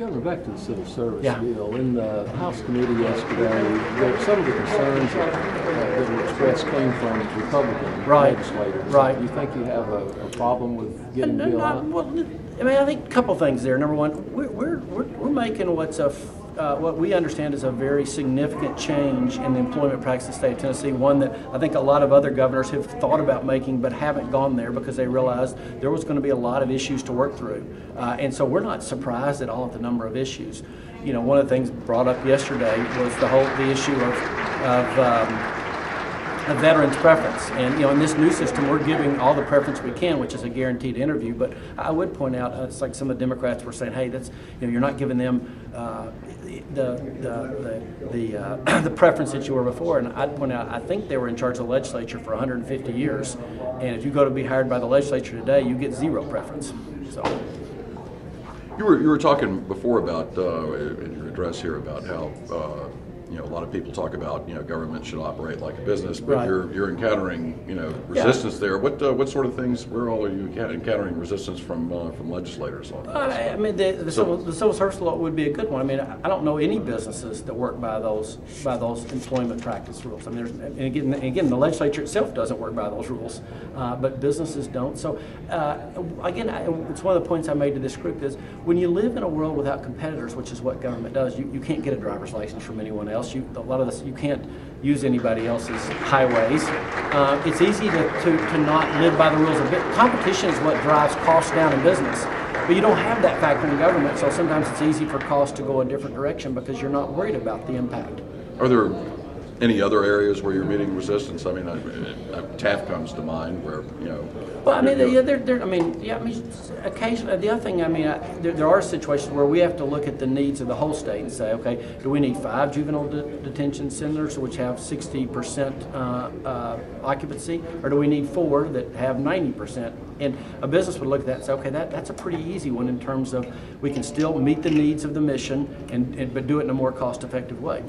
Governor, back to the civil service Yeah. deal. In the House committee yesterday, some of the concerns that were expressed came from Republican legislators. Right. Do you think you have a problem with getting the bill out? Well, I mean, I think a couple things there. Number one, we're making what we understand is a very significant change in the employment practice of the state of Tennessee, one that I think a lot of other governors have thought about making but haven't gone there because they realized there was going to be a lot of issues to work through. And so we're not surprised at all at the number of issues. You know, one of the things brought up yesterday was the issue of veterans' preference. And, you know, in this new system, we're giving all the preference we can, which is a guaranteed interview. But I would point out, it's like some of the Democrats were saying, hey, that's, you know, you're not giving them the preference that you were before. And I'd point out, I think they were in charge of the legislature for 150 years. And if you go to be hired by the legislature today, you get zero preference. So. You were talking before about in your address here about how you know, a lot of people talk about, you know, government should operate like a business, but Right. you're encountering, you know, resistance there. What sort of things? Where all are you encountering resistance from legislators on that? I mean, the civil service law would be a good one. I mean, I don't know any businesses that work by those employment practice rules. I mean, and again, the legislature itself doesn't work by those rules, but businesses don't. So, again, it's one of the points I made to this group is when you live in a world without competitors, which is what government does, you can't get a driver's license from anyone else. A lot of this, you can't use anybody else's highways. It's easy to not live by the rules of business. Competition is what drives costs down in business. But you don't have that factor in government, so sometimes it's easy for costs to go a different direction because you're not worried about the impact. Are there any other areas where you're meeting resistance? I mean, TAF comes to mind, where, you know. Well, I mean, occasionally. The other thing, I mean, there are situations where we have to look at the needs of the whole state and say, okay, do we need 5 juvenile detention centers which have 60% occupancy, or do we need 4 that have 90%? And a business would look at that and say, okay, that's a pretty easy one in terms of we can still meet the needs of the mission, but do it in a more cost-effective way.